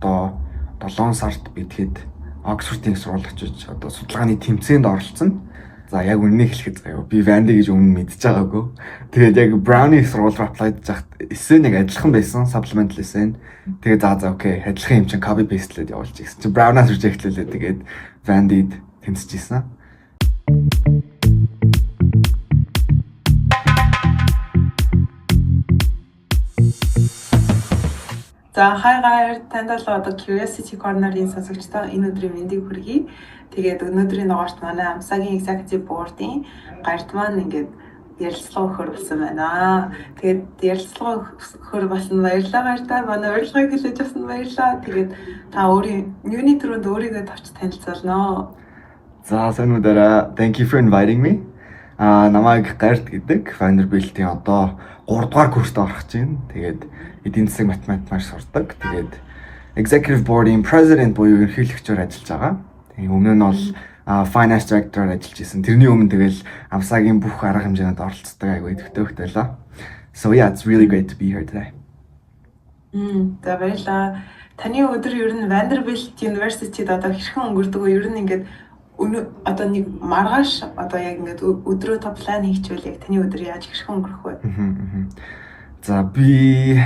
одоо 7 сард би тэгэхэд Оксфордын сургууль очиж одоо судалгааны тэмцээнд оролцсон. За яг үннийг хэлэхэд заяа би Vandy гэж өмнө мэдж байгаагүй. Тэгээд яг Brownie сургууль руу apply хийж хахад эсээ нэг адилхан байсан supplemental эсээ. Тэгээд за окей адилхан юм чинь copy pastelээд явуулж гэсэн чинь Brown-аас reject-лээ. Тэгээд Vandy-д тэмцэжсэн. За хайгаар танд л одоо Curiosity Corner-ийн сонсогчдоо энэ өдрийн мэндийг хүргэе. Тэгээд өнөөдрийн дугаарт манай Амсагийн Executive Board-ийн гарт маань ингээд ярилцлага өгөхөр болсон байна. Тэгээд ярилцлага өгөхөр болсон баярлалаа гартаа. Манай урилгыг хэлж авсан баярлалаа. Тэгээд та өөрийн юуны төрөнд өөрийгөө товч танилцуулнаа. За сануудаараа thank you for inviting me. Намайг Гарт гэдэг Vanderbilt-ийн одоо 3 дугаар курст орох гэж байна. Тэгээд эдийн засаг математикаар сурдаг. Тэгээд Executive Board-ийн President буюу ерөнхийлөгчөөр ажиллаж байгаа. Тэгээд өмнө нь бол Finance Director-аар ажиллаж исэн. Тэрний өмнө тэгэл Амсагийн бүх арга хэмжээнд оролцдог айгүй төвтэй байлаа. So yeah, it's really great to be here today. За баярлалаа. Таны өдөр ер нь Vanderbilt University-д одоо хэрхэн өнгөрдөг вэ? Ер нь ингээд одоо нэг маргааш одоо яг ингээд өдрөө та план хийчихвэл яг таны өдөр яаж хэрхэн өнгөрөх вэ? За би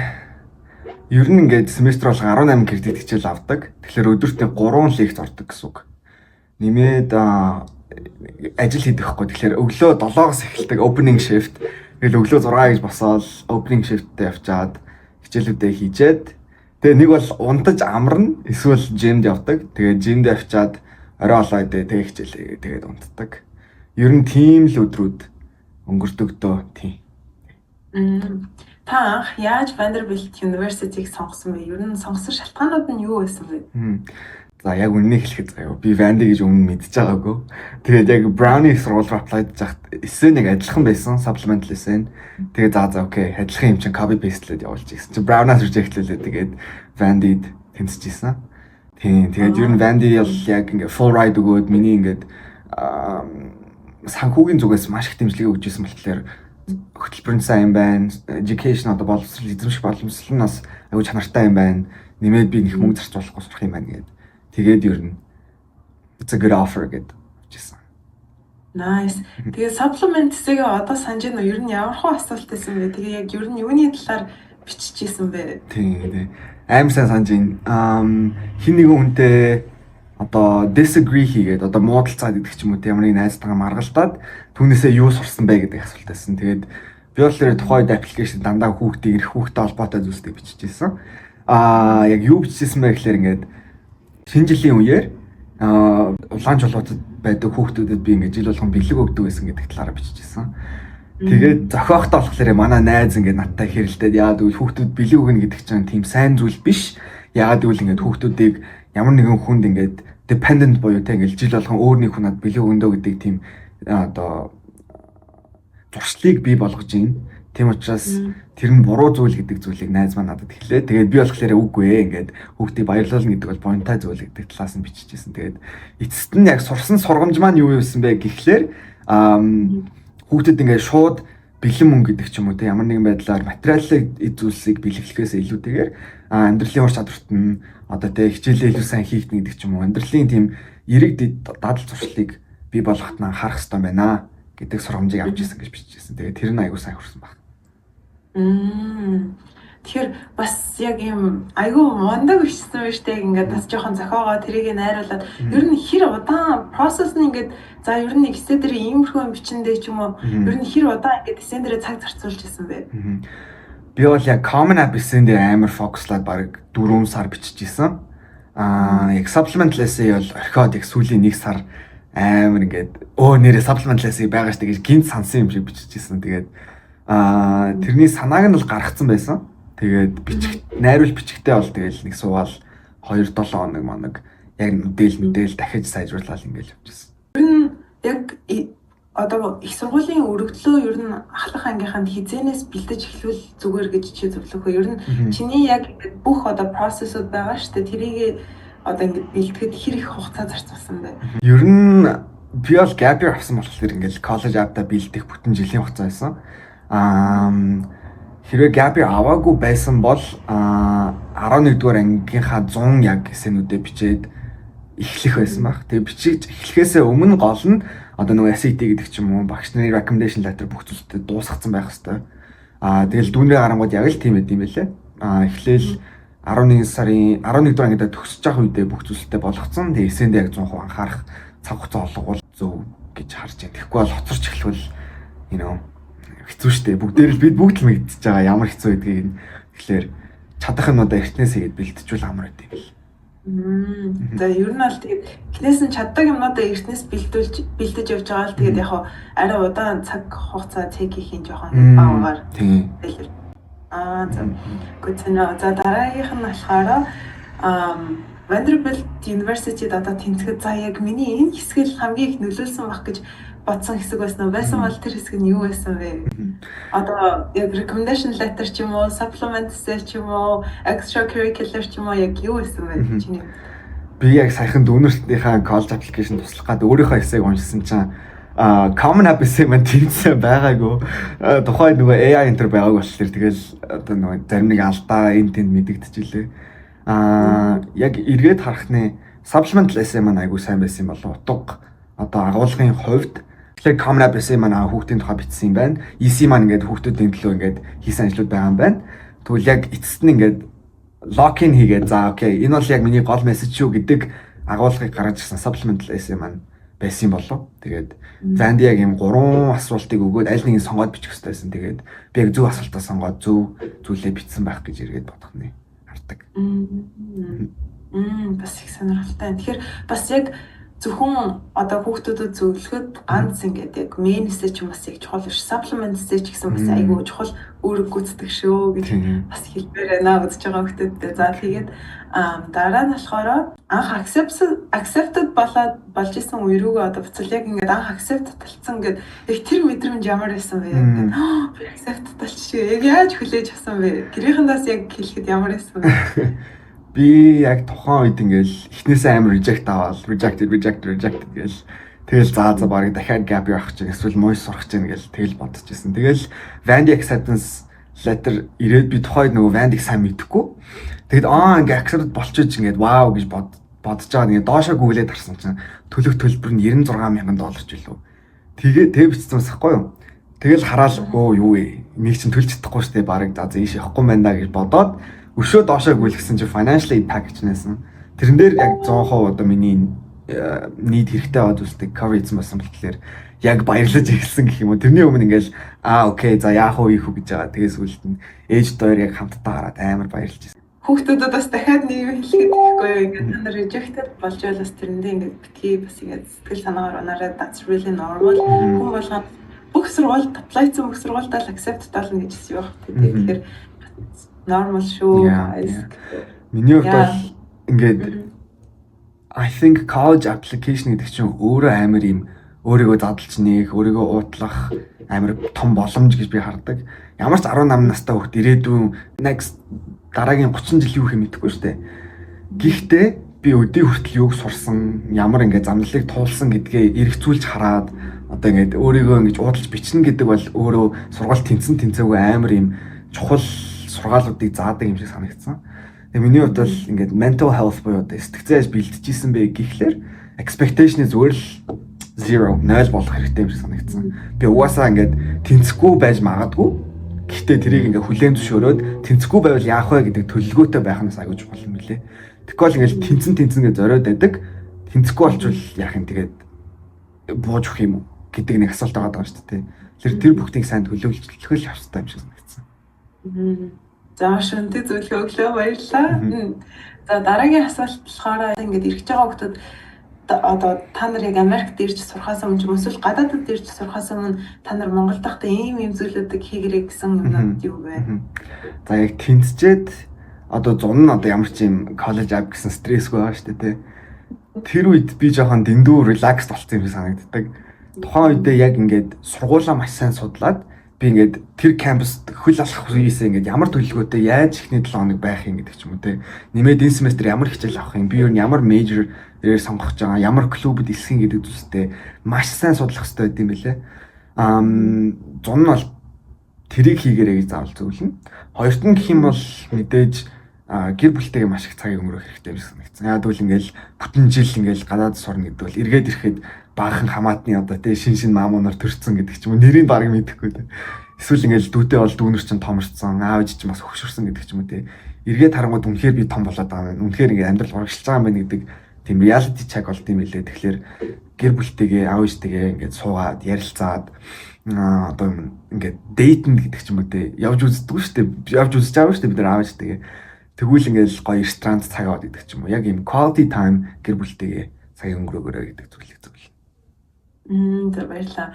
ер нь ингээд семестр бол 18 кредит хичээл авдаг. Тэгэхээр өдөрт 3 лекц ордог гэсэн үг. Нэмээд ажил хийдэг хгүй. Тэгэхээр өглөө 7-оос эхэлдэг opening shift. Тэгэл өглөө 6 гэж босоод opening shift-тэй явчаад хичээлүүдээ хийжээд тэгээ нэг бол унтаж амарна эсвэл gym-д явдаг. Тэгээ gym-д явчаад орой олоо тэгээ хичээлээ тэгээд унтдаг. Ер нь тийм л өдрүүд өнгөрдөг дөө тийм. Та анх яаж Vanderbilt University-г сонгосон бэ? Ер нь сонгосон шалтгаанууд нь юу байсан бэ? За яг үннийг хэлэхэд заяа би Vandy гэж өмнө мэдж байгаагүй. Тэгээд яг Brownie сургууль руу apply хийж хахад эсээ нэг адилхан байсан supplemental эсээ. Тэгээд за окей адилхан юм чинь copy pastelээд явуулж гэсэн чинь Brown-аас reject-лээ. Тэгээд Vandy-д тэмцэжсэн. Тийм тэгээд ер нь Vandy бол яг ингээ full ride өгөөд миний ингээд санхүүгийн зүгээс маш их дэмжлэг өгч ирсэн болохоор хөтөлбөр нь сайн байна. Education одоо боловсрол эзэмших боломжтой нь бас аюу чанартай юм байна. Нэмээд би нэг мөнгө зарцуулахгүй сурах юм байна гэдэг. Тэгээд ер нь it's a good offer гэдэг хэлжсэн. Nice. Тэгээд supplements-ийг одоо санаж байна уу? Ер нь ямар хөө асуулт байсан бэ? Тэгээд яг ер нь юуны талаар биччихсэн бэ? Тийм. Аим сайн санаж байна. Хин нэгэн хүнтэй одоо disagree хийгээд одоо муудалцаад идэх ч юм уу ямар нэг найзтайгаа маргалдаад түүнээсээ юу сурсан бэ гэдэг асуулт байсан. Тэгээд би бол тэр тухайд аппликейшн дандаа хүүхдийн ирэх хүүхдтэй холбоотой зүйлстэй биччихсэн. Яг юу бичсэн бэ гэхээр ингээд шинэ жилийн үеэр улаан чулуутад байдаг хүүхдүүдэд би ингээд жил болгон бэлэг өгдөг байсан гэдэг талаараа биччихсэн. Тэгээд зохиохтой болохоор манай найз ингээд надтай хэрэлдээд яагаад гэвэл хүүхдүүд бэлэг өгнө гэдэг чинь тийм сайн зүйл биш. Яагаад гэвэл ингээд хүүхдүүдийг ямар нэгэн хүнд ингээд dependent буюу те ингээд жил болгон өөр нэг хүнад бэлэг өгнө гэдэг тийм одоо туршлыг бий болгож байна. Тийм учраас тэр нь буруу зүйл гэдэг зүйлийг найз маань надад хэлээ. Тэгээд би болохоор үгүй ээ ингээд хүүхдийг баярлуулна гэдэг бол понтой зүйл гэдэг талаас нь биччихсэн. Тэгээд эцэст нь яг сурсан сургамж маань юу байсан бэ гэхлээр хүүхдэд ингээд шууд бэлэн мөнгө гэдэг ч юм уу те ямар нэгэн байдлаар материалын зүйлсийг бэлэглэхээс илүүтэйгээр амьдралын ур чадварт нь одоо те хичээлээ илүү сайн хийх гэдэг ч юм уу амьдралын тийм эрэг дадал зуршлыг бий болгоход нь анхаарах хэрэгтэй байна гэдэг сургамжийг авч ирсэн гэж биччихсэн. Тэгээд тэр нь аягүй сайн хүрсэн баг. Тэгэхээр бас яг юм айгүй мундаг бичсэн байж тээ ингээд бас жоохон зохиогоо тэрийг найруулад ер нь хэр удаан процесс нь ингээд за ер нь эсэ дээр иймэрхүү бичэндээ ч юм уу ер нь хэр удаан ингээд эсэ дээр цаг зарцуулж байсан бэ? Би бол яг Common App эсэ дээр амар фокуслаад баг 4 сар биччихсэн. Яг supplemental essay бол орхиод яг сүүлийн 1 сар амар ингээд нэрээ supplemental essay байгаа штэ гэж гинт сансан юм шиг биччихсэн. Тэгээд тэрний санааг нь бол гаргацсан байсан. Тэгээд найруулж бичгтээ бол тэгэл нэг суугаал 2-7 хоног манаг яг мэдээлэл дахиж сайжруулаад ингээл явчихсан. Ер нь яг одоо их сургуулийн өргөдлөө ер нь ахлах ангийнханд хизэнээс бэлдэж эхлүүл зүгээр гэж чи зөвлөх үү? Ер нь чиний яг бүх одоо процессыг байгаа шүү дээ. Тэрийг одоо ингээд бэлтгэхэд хэр их хугацаа зарцуулсан бэ? Ер нь би бол gap year авсан болохоор ингээл college app-та бэлдэх бүтэн жилийн хугацаа байсан. хэрвээ gap year аваагүй байсан бол 11-р ангийнхаа 100 яг эсэнүүдэд бичээд эхлэх байсан баг. Тэгээ бичиж эхлэхээсээ өмнө гол нь одоо нөгөө SAT гэдэг ч юм уу багш нарын recommendation letter бүх зүйлтэй дуусгацсан байх хэвээр. Тэгэл дүүнрээ гарангууд яг л тийм байд юм байлээ. Эхлээл 11 дугаар ангидаа төгсөж байгаа үедээ бүх зүйлтэй болгоцсон. Тэгээ эсэндээ яг 100% анхаарах цаг хугацаа олгол зөв гэж харж байна. Тэгэхгүй бол хоцорч эхлэвэл хэцүү шттэ. Бид бүгд л мэдчихэж байгаа ямар хэцүү гэдгийг. Тэгэхээр чадах юмудаа эртнээс игээд бэлтжүүл амар байд юм бэл. За ер нь бол тэгээд эхнээс нь чаддаг юмнуудаа эртнээс бэлдэж явж байгаа л тэгээд яг арай удаан цаг хугацаа хийхийн жоохон баагаар. Тийм. За гүцэнэ. За дараагийнх нь болохоор Vanderbilt University-д одоо тэнцэхэд за яг миний энэ хэсгэл хамгийн их нөлөөлсөн баг гэж бодсон хэсэг байсан уу? Байсан бол тэр хэсэг нь юу байсан вэ? Одоо яг recommendation letter ч юм уу, supplement essay ч юм уу, extracurricular ч юм уу яг юу байсан бэ чиний? Би яг саяхан дүүнэртнийхээ college application туслах гад өөрийнхөө эсэйг уншсан чинь common app essay маань тэнцсэн байгаагүй. Тухайн нөгөө AI enter байгааг болохоор тэгэл одоо нөгөө зарим нэг алдаа энэ тэнд мэдэгдэжлээ. Яг эргээд харахны supplemental essay маань айгүй сайн байсан юм болов утга одоо агуулгын хувьд тэгэхээр common app essay маань хүүхдийн тухай бичсэн юм байна. EC маань ингээд хүүхдүүдийн төлөө ингээд хийсэн ажлууд байгаа юм байна. Тэгвэл яг эцэст нь ингээд lock-in хийгээд за окей энэ бол яг миний гол мессеж шүү гэдэг агуулгыг гаргаж ирсэн supplemental essay маань байсан юм болов. Тэгээд занд яг юм 3 асуултыг өгөөд аль нэгийг сонгоод бичих хэрэгтэй байсан. Тэгээд би яг зөв асуултаа сонгоод зөв зүйлээ бичсэн байх гэж эргээд бодох нь хардаг. Бас их сонирхолтой. Тэгэхээр бас яг зөвхөн одоо хүүхдүүдэд зөвлөхөд ганц ингээд яг main message юм бас яг чухал биш. Supplement message гэсэн бас айгүй чухал үүрэг гүйцэтгэх шүү гэж бас хэлбэр байна үзэж байгаа хүүхдүүдэд. За тэгээд дараа нь болохоор анх accepted болж исэн үе рүүгээ одоо буцал яг ингээд анх accept талцсан ингээд яг тэр мэдрэмж ямар байсан бэ? Ингээд би accept талчихээ. Яг яаж хүлээж авсан бэ? Гэрийнхэндээс яг хэлэхэд ямар байсан бэ? Би яг тухайн үед ингээл эхнээсээ амар rejected гээл тэгэл за барыг дахиад gap явах чинь эсвэл moist сурах чинь гээл тэгэл бодож ирсэн. Тэгэл Vandy acceptance letter ирээд би тухайд нөгөө Vandy-г сайн мэдэхгүй. Тэгэд ингээ accepted болчихж ингээд wow гэж бодож байгаа. Ингээ доошоо гүглээд харсан чинь төлөх төлбөр нь $96,000 ч илүү. Тэгээ бичсэн байхгүй юу? Тэгэл хараал юу вэ? Энийг чинь төлж чадахгүй штэ барыг за ийш явахгүй байна да гэж бодоод өшөө доошоо гүйлгсэн чи financial aid package нээсэн. Тэрэн дээр яг 100% одоо миний need хэрэгтэй байгаад үстэй cover хийсэн байсан болохоор яг баярлаж эхэлсэн гэх юм уу. Тэрний өмнө ингээл окей за яах вэ гэж байгаа. Тэгээс үлд нь ээж хоёр яг хамтдаа гараад амар баярлж байсан. Хүүхдүүдэд бас дахиад нэг юм хэлэхэд ихгүй юу. Ингээд та нар rejected болж байлаас тэрэндээ ингээд битгий бас ингээд сэтгэл санаагаар унаараа that's really normal. Хүн болгоод бүх сургуульд apply хийсэн бүх сургуульдаа л accept таална гэж хэлсэн байх. Тэгэхээр normal шүү. Миний хувьд бол ингээд I think college application гэдэг чинь өөрөө амар юм өөрийгөө задлж нээх, өөрийгөө уутлах амар том боломж гэж би хардаг. Ямар ч 18 настай хүүхд ирээдүйн next дараагийн 30 жилийн юу хэмэдэхгүй шүү дээ. Гэхдээ би өдий хүртэл юуг сурсан, ямар ингээд замналыг туулсан гэдгээ эргцүүлж хараад одоо ингээд өөрийгөө ингэж уудалж бичнэ гэдэг бол өөрөө сургалт тэнцээгүй амар юм чухал сургаалуудыг заадаг юм шиг санагдсан. Тэгээ миний хувьд бол ингээд mental health буюу одоо сэтгцээс бэлтжижсэн бэ гэхлээр expectation зүгээр л 0 болох хэрэгтэй юм шиг санагдсан. Би угаасаа ингээд тэнцэхгүй байж магадгүй. Гэхдээ тэрийг ингээд хүлээн зөвшөөрөөд тэнцэхгүй байвал яах вэ гэдэг төлөвлөгөөтэй байх нь аягүй чухал юм билэ. Тэгвэл ингээд тэнцэн гэж зориод байдаг. Тэнцэхгүй болчвол яах юм тэгээд бууж өгөх юм уу гэдэг нэг асуулт байгаа шүү дээ. Тэр бүгдийг сайн төлөвлөлт явах хэрэгтэй юм шиг санагдсан. За шөнтэй зөвлөгөө өглөө баярлалаа. За дараагийн асуулт болохоор ингээд ирж байгаа хүмүүс одоо та нар яг Америкт ирж сурахаас өмнө ч эсвэл гадаадд ирж сурахаас өмнө та нар Монгол дахь ийм зүйлүүдийг хийгэрэй гэсэн юмнууд юу вэ? За яг тэнцчээд одоо зун нь одоо ямар ч юм college app гэсэн стрессгүй байгаа шүү дээ. Тэр үед би жоохон дэндүү relax болсон юм шиг санагддаг. Тухайн үедээ яг ингээд сургуулаа маш сайн судлаад би ингээд тэр кампуст хөл алах үеэсээ ингээд ямар төлөвлөгөөтэй яаж ихний 7 хоног байх юм гэдэг ч юм уу те. Нэмээд энэ семестр ямар хичээл авах юм, би юу ямар major дээр сонгох гэж байгаа, ямар клубд илсэх гэдэг зүйлстэй маш сайн судлах хэрэгтэй байт юм билэ. Зун нь бол тэрийг хийгээрэй гэж заавал зөвлөнө. Хоёрт нь гэх юм бол мэдээж гэр бүлтэйгээ маш их цагийг өнгөрөөх хэрэгтэй юм шиг санагдсан. Яг тэгвэл ингээл бүтэн жил ингээл гадаад сурна гэдэг бол эргээд ирэхэд баахан хамаатны одоо тий шин маамуунаар төрсөн гэдэг ч юм уу нэрийг баг мэдэхгүй тий. Эсвэл ингээл дүүтэй бол дүүнер чинь томорцсон, аав ээж чинь бас хөвшөрсөн гэдэг ч юм уу тий. Эргээд харангууд үнэхээр би том болоод байгаа юм. Үнэхээр ингээд амьдрал урагшилж байгаа юм байна гэдэг тийм reality check болд юм билээ. Тэгэхээр гэр бүлтэйгээ аав ээжтэйгээ ингээд суугаад ярилцаад одоо ингээд дейтэн гэдэг ч юм уу тий. Явж үздэг шүү дээ. Явж үзэж байгаа шүү дээ бид нар аав ээжтэйгээ. Тэгвэл ингээл гоё ресторан цаг аваад гэдэг ч юм уу. Яг ийм quality time гэр бүлтэйгээ цаг өнгөрөөгөө гэдэг зүйлийг зөвлөе. За баярлалаа.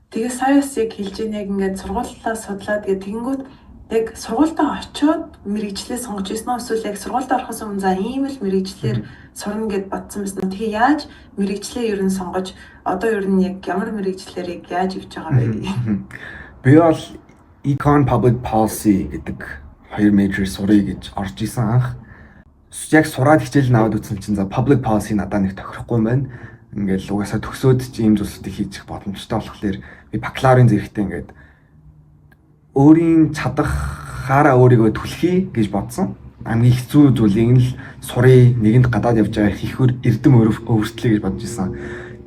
Тэгээ саяас яг хэлж ийн яг ингээд сургуулиудаа судлаад тэгээ тэгэнгүүт яг сургуультаа очиод мэрэгчлээ сонгож ирсэн үү эсвэл яг сургуультаа орохоос өмнө за ийм л мэрэгчлэр сурна гэд бодсон байсан уу? Тэгээ яаж мэрэгчлээ ер нь сонгож одоо ер нь яг ямар мэрэгчлэр яг яаж ивж байгаа бэ? Би бол Econ Public Policy гэдэг хоёр major сурыг гэж орж исэн анх. Яг сураад хичээл наваад үзсэн чинь за public policy надад нэг тохирохгүй юм байна. Ингээл угаасаа төгсөөд ч ийм зүйлсүүдийг хийчих боломжтой болохоор би бакалаврын зэрэгтэй ингээд өөрийн чадахаараа өөрийгөө түлхий гэж бодсон. Хамгийн хэцүү зүйлийг л сурыг нэгэнд гадаад явж байгаа хийхөр эрдэм өвөртлөө гэж бодож исэн.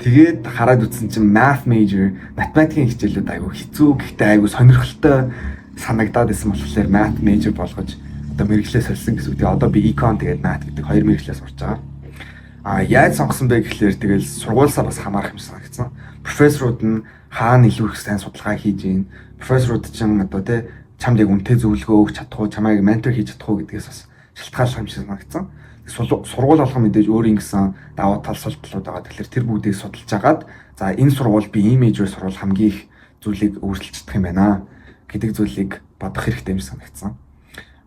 Тэгээд хараад үзсэн чинь math major, математикийн хичээлүүд айгүй хэцүү гэхдээ айгүй сонирхолтой санагдаад байсан болохоор math major болгож одоо мэрэгчлээ сольсон гэсэн үг. Тэгээ одоо би econ тэгээд math гэдэг хоёр мэрэгчлээ сурч байгаа. Яаж сонгосон бэ гэхлээр тэгэл сургуулиасаа бас хамаарах юм санагдсан. Профессорууд нь хаана илүү их сайн судалгаа хийж ийн. Профессорууд чинь одоо тэ чамд яг үнэтэй зөвлөгөө өгч чадах уу, чамайг ментор хийж чадах уу гэдгээс бас шалтгааллах юм шиг санагдсан. Сургууль болгох мэдээж өөрийн гэсэн давуу тал сул талууд байгаа. Тэгэхээр тэр бүгдийг судалж агаад за энэ сургууль би ийм major сурвал хамгийн их зүйлийг өөрчилж чадах юм байна гэдэг зүйлийг бодох хэрэгтэй юм шиг санагдсан.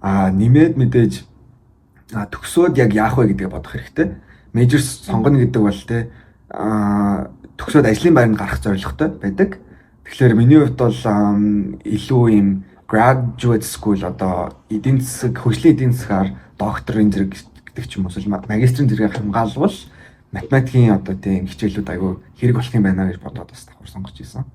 Нэмээд мэдээж төгсөөд яг яах вэ гэдгээ бодох хэрэгтэй. Major сонгоно гэдэг бол тэ төгсөөд ажлын байранд гарах зорилготой байдаг. Тэгэхээр миний хувьд бол илүү юм graduate school одоо эдийн засаг, хөгжлийн эдийн засгаар докторийн зэрэг гэдэг ч юм уу эсвэл магистрийн зэрэг хамгаалвал математикийн одоо тийм хичээлүүд аягүй хэрэг болох юм байна гэж бодоод бас давхар сонгож ирсэн.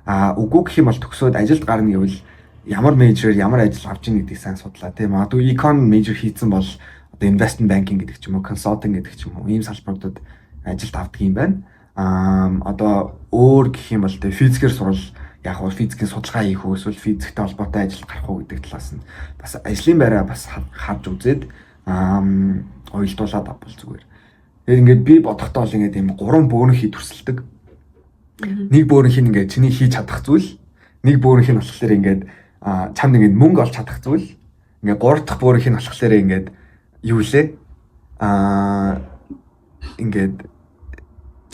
Үгүй гэх юм бол төгсөөд ажилд гарна гэвэл ямар major, ямар ажил авч ийн гэдгийг сайн судлаа тийм. Магадгүй econ major хийсэн бол одоо investment banking гэдэг ч юм уу, consulting гэдэг ч юм уу ийм салбаруудад ажилд авдаг юм байна. Одоо өөр гэх юм бол тэ физикээр сурвал яг нь физикийн судалгаа хийх үү эсвэл физиктэй холбоотой ажилд гарах уу гэдэг талаас нь бас ажлын байраа бас харж үзээд ойлдуулаад авбал зүгээр. Тэгээд ингээд би бодохдоо л ингээд ийм гурван бөөнхий төрсөлдөг. Нэг бөөнх нь ингээд чиний хийж чадах зүйл, нэг бөөнх нь болохоор ингээд чамд ингээд мөнгө олж чадах зүйл, ингээд гурав дахь бөөнх нь болохоор ингээд юу лээ? Ингээд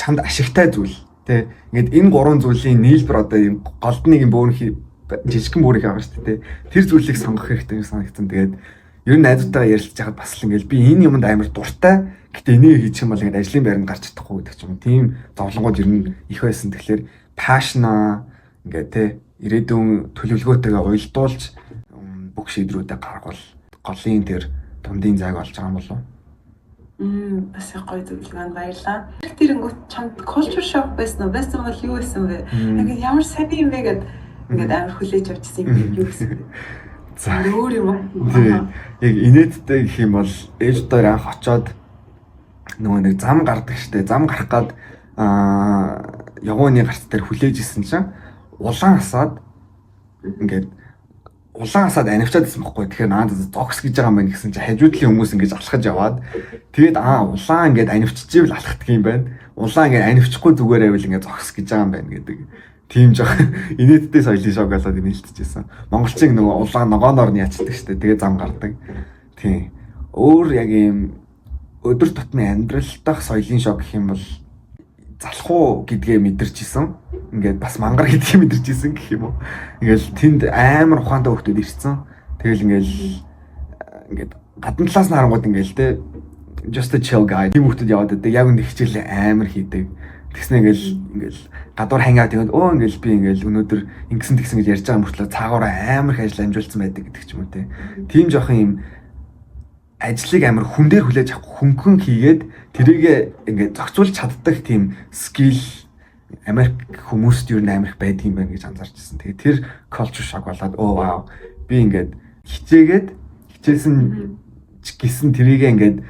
чамд ашигтай зүйл. Тэ ингээд энэ гурван зүйлийн нийлбэр одоо ийм голд нэг юм бөөнхий жижигхэн бөөнхий байгаа шүү дээ. Тэр зүйлийг сонгох хэрэгтэй юм санагдсан. Тэгээд ер нь найзуудтайгаа ярилцж байхад бас л ингээд би энэ юмд амар дуртай. Гэтэ энийг хийчих юм бол ингээд ажлын байранд гарч чадахгүй гэдэг ч юм. Тийм зовлонгууд ер нь их байсан. Тэгэхээр passion ингээд тэ ирээдүйн төлөвлөгөөтэйгээ уялдуулж бүх шийдрүүдэд гаргавал голын тэр дундын зайг олж байгаа юм болов. Бас их гоё зөвлөгөөнд баярлалаа. Тэрэнгүүт чамд culture shock байсан уу? Байсан бол юу байсан бэ? Ингээд ямар сайн юм бэ гэд ингээд амар хүлээж авчихсан юм юу гэсэн бэ? За өөр юм аа. Яг инээдтэй гэх юм бол ээж дээр анх очоод нөгөө нэг зам гардаг штэ. Зам гарах гад явгооны гарц дээр хүлээж исэн чинь улаан асаад ингээд улаан асаад анивчаад байсан байхгүй. Тэгэхээр наад зогс гэж байгаа юм байна гэсэн чинь хажуудлын хүмүүс ингэж алхаж яваад тэгээд улаан ингээд анивччихвэл алхахдаг юм байна. Улаан ингээд анивчихгүй зүгээр байвал ингээд зогс гэж байгаа юм байна гэдэг. Тийм жоох инээдтэй соёлын шок болоод нээлтчихсэн. Монголчин нөгөө улаан ногооноор нь ячдаг штэ. Тэгээд зам гардаг. Тийм. Өөр яг юм өдөр тутмын амьдрал дах соёлын шок гэх юм бол залах уу гэдгээ мэдэрчсэн. Ингээд бас мангар гэдгийг мэдэрчсэн гэх юм уу. Ингээл тэнд амар ухаантай хүмүүс ирсэн. Тэгэл ингээд гадна талаас нь харангууд ингээл те just a chill guy. Тийм хүмүүс яваад байдаг. Яг энэ хичээл амар хийдэг. Тэгснэ ингээл гадуур хангаад тэгээд ингээл би ингээл өнөөдөр ингэсэн тэгсэн гэж ярьж байгаа мөртлөө цаагаараа амар их ажил амжуулсан байдаг гэдэг ч юм уу те. Тийм жоохон юм ажлыг амар хүн дээр хүлээж авах хөнгөн хийгээд тэрийгэ ингээд зохицуулж чаддаг тийм скил Америк хүмүүст юу нээр байдаг юм байна гэж анзаарч ирсэн. Тэгээд тэр culture shock болоод вау би ингээд хичээсэн гэсэн тэрийг ингээд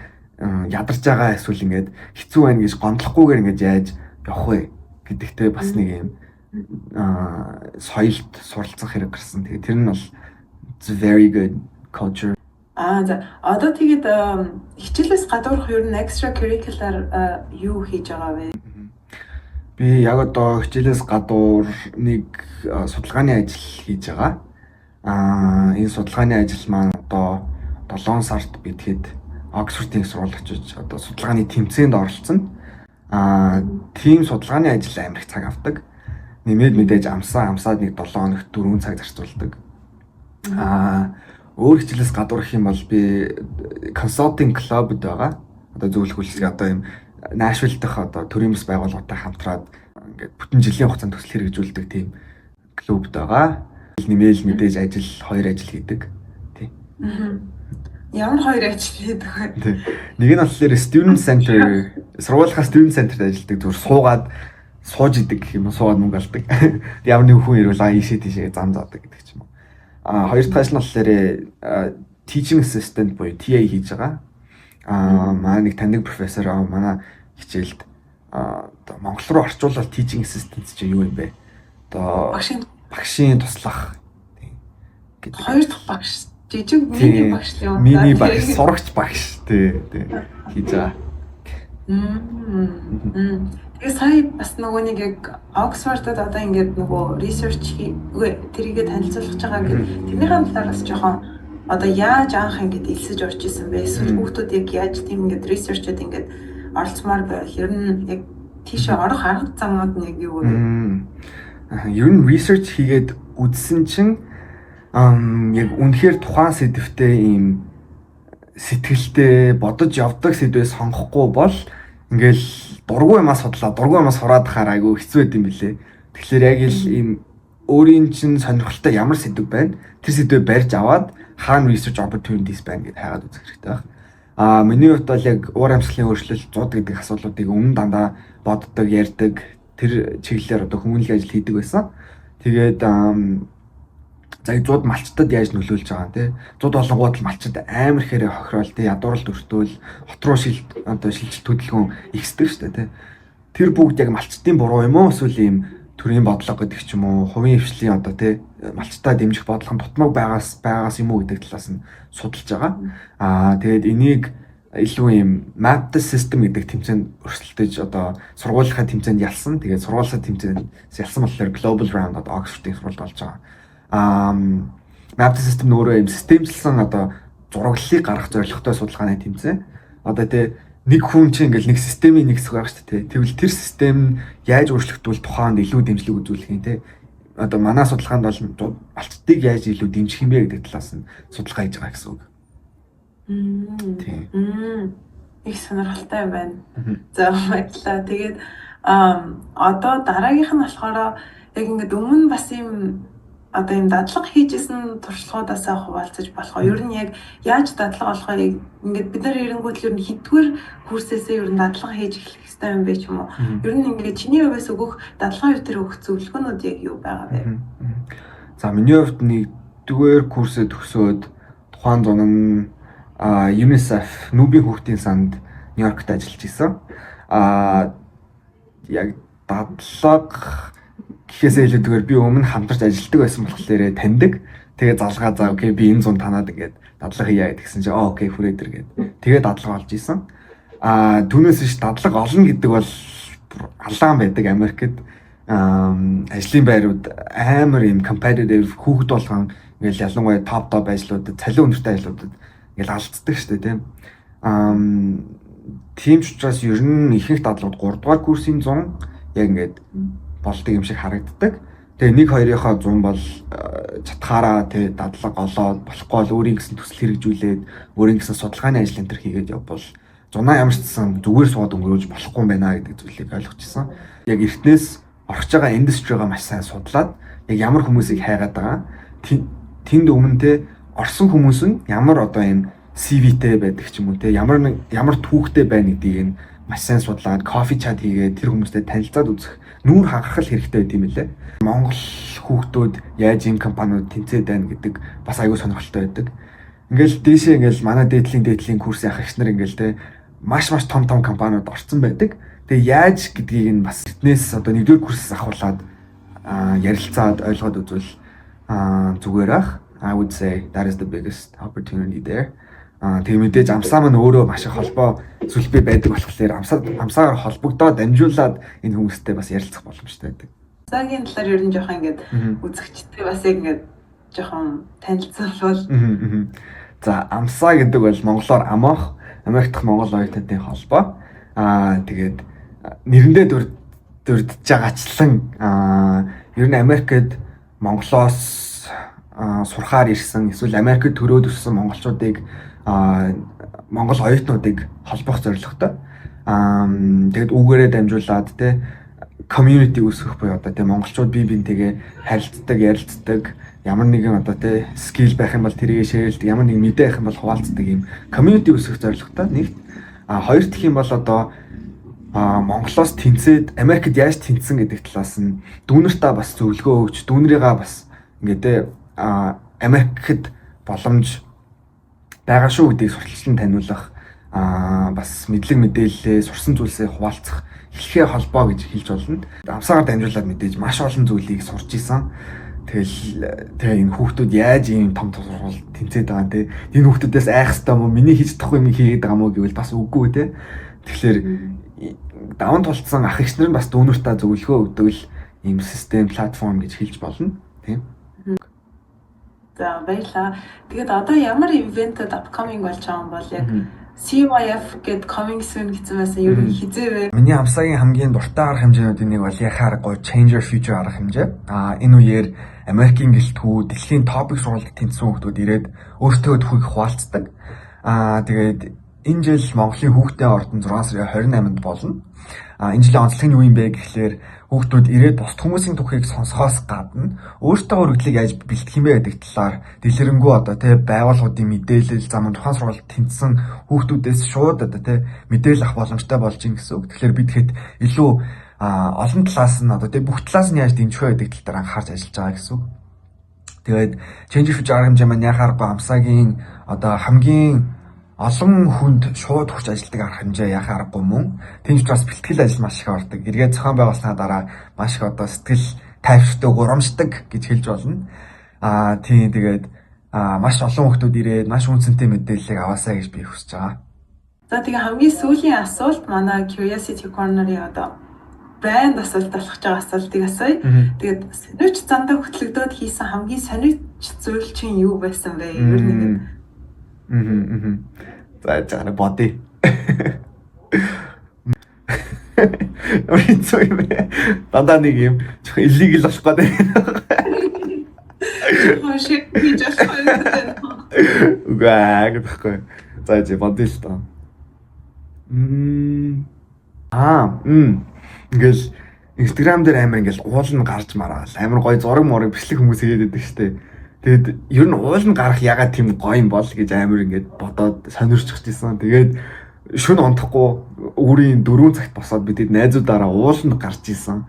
ядарч байгаа эсвэл ингээд хэцүү байна гэж гомдлохгүйгээр ингээд яаж явах вэ гэдэгтээ бас нэг юм соёлд суралцах хэрэг гарсан. Тэгээд тэр нь бол very good culture. За одоо тэгээд хичээлээс гадуурх ер нь extra curricular юу хийж байгаа вэ? Би яг одоо хичээлээс гадуур нэг судалгааны ажил хийж байгаа. Энэ судалгааны ажил маань одоо 7 сард би тэгэхэд Оксфордын сургууль очиж одоо судалгааны тэмцээнд оролцсон. Тийм судалгааны ажил амирх цаг авдаг. Нэмээд мэдээж амсаад нэг 7 хоногт 4 цаг зарцуулдаг. Өөр хичээлээс гадуурх юм бол би consulting club-д байгаа. Одоо зөвлөх одоо юм Nashville дэх одоо төрийн бас байгууллагатай хамтраад ингээд бүтэн жилийн хугацаанд төсөл хэрэгжүүлдэг тийм клубд байгаа. Нэмээл мэдээж ажил 2 ажил хийдэг. Тийм. Ямар 2 ажил хийдэг вэ? Нэг нь болохоор student center, сургуулийнхаа student center-д ажилладаг. Зүгээр сууж идэг гэх юм уу, суугаад мөнгө алдаг. Ямар нэг хүн ирвэл ийшээ тийшээ зам заадаг гэдэг ч юм уу. Хоёр дахь ажил нь болохоор teaching assistant буюу TA хийж байгаа. Манай нэг таньдаг профессор манай хичээлд одоо Монгол руу орчуулбал teaching assistant чи юу юм бэ? Одоо багшийн туслах гэдэг. Хоёр дахь багш, жижиг мини багш юм. Мини багш, сурагч багш тий хийж байгаа. Тэгээ сая бас нөгөө нэг яг Оксфордод одоо ингээд нөгөө research тэрийгэ танилцуулж байгаа гэх тэрнийхэн талаараас жоохон одоо яаж анх ингээд элсэж орж исэн бэ? Эсвэл хүүхдүүд яг яаж тийм ингээд research-д ингээд оролцмоор байвал ер нь яг тийшээ орох арга замууд нь яг юу вэ? Ер нь research хийгээд үзсэн чинь яг үнэхээр тухайн сэдвтээ ийм сэтгэлтэй бодож явдаг сэдвээс сонгохгүй бол ингээл дургүй юмас судлаа, дургүй юмас сураад хахаар айгүй хэцүү байд юм билэ. Тэгэхээр яг л ийм өөрийн чинь сонирхолтой ямар сэдв байна? Тэр сэдвээ барьж аваад хаана research opportunities байна гэдээ хайгаад үзэх хэрэгтэй байна. Миний хувьд бол яг уур амьсгалын өөрчлөлт 100 гэдэг асуудлуудыг өмнө дандаа боддог, ярьдаг, тэр чиглэлээр одоо хүмүүнлэгийн ажил хийдэг байсан. Тэгээд за 100 малчтад яаж нөлөөлж байгаа те 100 болонгууд л малчд амар хэрэг хохироол те ядууралд өртөөл хот руу шилжилт хөдөлгөөн ихсдэг штэ те тэр бүгд яг малчтын буруу юм уу эсвэл ийм төрийн бодлого гэдэг ч юм уу хувийн хвшлийн одоо те малчтаа дэмжих бодлого тутмаг байгаас юм уу гэдэг талаас нь судалж байгаа. Тэгээд энийг илүү ийм mapped system гэдэг тэмцээнд өрсөлдөж одоо сургуулийнхаа тэмцээнд ялсан. Тэгээд сургуулийнхаа тэмцээнд ялсан болохоор global round одоо Oxford-ийн сургуульд болж байгаа. Mapped system өөрөө юм системчлсэн одоо зураглалыг гаргах зорилготой судалгааны тэмцээн. Одоо тэ нэг хүн чинь ингээл нэг системийн нэг хэсэг байгаа шүү дээ. Тэгвэл тэр систем нь яаж өөрчлөгдвөл тухайд илүү дэмжлэг үзүүлэх юм те. Одоо манай судалгаанд бол алцтыг яаж илүү дэмжих юм бэ гэдэг талаас нь судалгаа хийж байгаа гэсэн үг. Тийм. Их сонирхолтой байна. За баярлалаа. Тэгээд одоо дараагийнх нь болохоор яг ингээд өмнө бас юм одоо юм дадлага хийжсэн туршлагуудаас хуваалцаж болох. Ер нь яг яаж дадлага болохыг ингээд бид нар эренгүүт л ер нь хэдгээр курсээсээ ер нь дадлага хийж эхлэх хэрэгтэй юм бэ ч юм уу. Ер нь ингээд чиний хувьас өгөх дадлага юу төр өгөх зөвлөгөөнүүд яг юу байгаа вэ? За миний хувьд нэгдүгээр курсээ төгсөөд тухайн зун нь UNICEF Нүүбийн хүүхдийн санд Нью-Йоркт ажиллаж исэн. Яг дадлага гэхээсээ илүүтэйгээр би өмнө хамтарч ажилладаг байсан болохоор таньдаг. Тэгээ залгаа за окей би энэ зун танаад ингээд дадлага хийя гэдгсэн чинь окей хүрээдэр гээд тэгээ дадлага олж исэн. Түүнээс биш дадлага олно гэдэг бол алаан байдаг Америкт. Ажлын байрууд амар юм competitive хүүхэд болгон ингээл ялангуяа топ ажлуудад цалин өнөртэй ажлуудад ингээл алддаг шүү дээ тийм. Тийм ч учраас ер нь ихэнх дадлууд 3 дугаар курсын 100 яг ингээд болдог юм шиг харагддаг. Тэгээ 1-2-ийнхаа 100 бол чатгаараа тэ дадлага олоод болохгүй бол өөрийн гэсэн төсөл хэрэгжүүлээд өөрийн гэсэн судалгааны ажил энэ төр хийгээд явбал зунаа ямар ч гэсэн зүгээр сууд өнгөрөөж болохгүй юм байна гэдэг зүйлийг ойлгочихсон. Яг эртнээс орж байгаа индустригаа маш сайн судлаад яг ямар хүмүүсийг хайгаад байгаа. Тэнд өмнө тэ орсон хүмүүс нь ямар одоо юм CV-тэй байдаг ч юм уу те ямар түүхтэй байна гэдгийг нь маш сайн судлаад кофе чат хийгээд тэр хүмүүстэй танилцаад үзэх нүүр хангах хэрэгтэй байт юм лээ. Монгол хүүхдүүд яаж энэ компаниуд тэнцээд байна гэдэг бас аюул сонирхолтой байдаг. Ингээл дээшээ ингээл манай дээдлийн курс яах их нар ингээл те маш том компаниуд орцсон байдаг. Тэгээ яаж гэдгийг нь бас фитнес одоо нэгдүгээр курсээс авахулаад ярилцаад ойлгоод үзвэл зүгээр ах. I would say that is the biggest opportunity there. Тэгээ мэдээж амсаа маань өөрөө маш их холбоо зүлбэ байдаг болохоор амсаагаар холбогдоод дамжуулаад энэ хүмүүстэй бас ярилцах боломжтой байдаг. Амсаагийн талаар ер нь жоохон ингээд үзэгчтэй бас яг ингээд жоохон танилцуулбал. За амсаа гэдэг бол монголоор амаах, Америк дахь Монгол оюутнуудын холбоо. Тэгээд нэрэндээ дурдж байгаачлан ер нь Америкт Монголоос сурахаар ирсэн эсвэл Америкт төрөөд өссөн монголчуудыг Монгол оюутнуудыг холбох зорилготой. Тэгээд үүгээрээ дамжуулаад те community үүсгэх буюу одоо те монголчууд бие биентэйгээ харилцдаг, ярилцдаг, ямар нэгэн одоо те skill байх юм бол тэрийг шеэрлдэг, ямар нэгэн мэдээ байх юм бол хуваалцдаг юм community үүсгэх зорилготой. Нэгт хоёр дахь юм бол одоо Монголоос тэнцээд Америкт яаж тэнцсэн гэдэг талаас нь дүүнэртээ бас зөвлөгөө өгч, дүүнрийгээ бас ингээд Америкт боломж байгаа шүү гэдгийг сурталчлан таниулах бас мэдлэг мэдээлэлээ сурсан зүйлсээ хуваалцах хэлхээ холбоо гэж хэлж болно. Амсаагаар дамжуулаад мэдээж маш олон зүйлийг сурч исэн. Тэгээ энэ хүүхдүүд яаж ийм том сургууль тэнцээд байгаа те энэ хүүхдүүдээс айх хэвээр юм уу миний хийж чадахгүй юм хийгээд байгаа мó гэвэл бас үгүй те. Тэгэхээр даван тулцсан ах эгч нар нь бас дүүнэртээ зөвлөгөө өгдөг л ийм систем платформ гэж хэлж болно тийм. За баярлаа. Тэгээд одоо ямар ивентэд upcoming болж байгаа юм бол яг CYF гэд coming soon гэсэн байсан ер нь хизээ вэ? Миний амсаагийн хамгийн дуртай арга хэмжээнүүдийн нэг бол яхаар гоо change your future арга хэмжээ. Энэ үеэр Америкийн гэлтгүү дэлхийн топик сургуульд тэнцсэн хүүхдүүд ирээд өөртөө төхийг хуваалцдаг. Тэгээд энэ жил Монголын хүүхдийн ордон 6 сарын 28-нд болно. Энэ жилийн онцлог нь юу юм бэ гэхлээр хүүхдүүд ирээд бусд хүмүүсийн түүхийг сонсохоос гадна өөртөө өргөдлийг яаж бэлтгэх юм бэ гэдэг талаар дэлгэрэнгүй одоо тий байгууллагуудын мэдээлэл зам тухайн сургуульд тэнцсэн хүүхдүүдээс шууд одоо тий мэдээлэл авах боломжтой болж ин гэсэн үг. Тэгэхээр бид хэд илүү олон талаас нь одоо тий бүх талаас нь яаж дэмжих вэ гэдэг тал дээр анхаарч ажиллаж байгаа гэсэн үг. Тэгээд Change Your Future арга хэмжээ маань яхааргүй амсаагийн одоо хамгийн олон хүнд шууд хүч ажилтдаг арга хэмжээ яхаа аргагүй мөн. Тийм ч бас бэлтгэл ажил маш их ордог. Эргээд зохион байгуулсны дараа маш их одоо сэтгэл тайвширтай гурамждаг гэж хэлж болно. Тийм тэгээд маш олон хүмүүс ирээд маш үнцэнтэй мэдээллийг аваасаа гэж би хүсэж байгаа. За тэгээ хамгийн сүүлийн асуулт манай Curiosity Corner-ийн одоо брэнд асуулт болох гэж байгаа асуултыг асууя. Тэгээд сонирч зандаа хөтлөгдөөд хийсэн хамгийн сонирч зүйл чинь юу байсан бэ? Ер нь За жаа боди. Ой цой бэ. Дандаа нэг юм жоохон illegal болох гэдэг. Хошиг хийж байгаа. Угаа гэхгүй. За жи боди л таа. Ингээл Instagram дээр амар ингээл уул нь гарч мараал. Амар гоё зураг морыг бичлэг хүмүүс хийгээд байдаг штэ. Тэгээд ер нь уул нь гарах ягаад тийм гоё юм бол гэж амар ингээд бодоод сонирчж ирсэн. Тэгээд шүн онтохгүй өөрийн 4 цагт босоод бид найзуудаараа ууланд гарч исэн.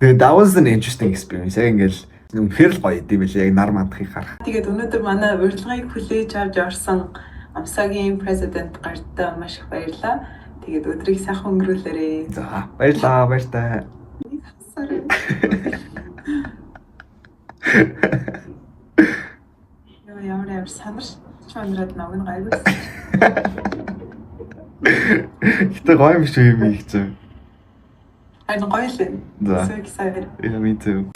Тэгээд that was an interesting experience. Яг ингээл үнэхээр л гоё идэв билээ. Яг нар мандахыг харах. Тэгээд өнөөдөр манай урилгыг хүлээж авч орсон амсаагийн президент гартаа маш их баярлалаа. Тэгээд өдрийг сайхан өнгөрүүлээрэй. За баярлалаа, баяртай. Ямар санарч мандраад нэг нь гайвс. Гэтэ гоё юм шиг юм их ч. Харин гоё л. За. So excited. Yeah, me too.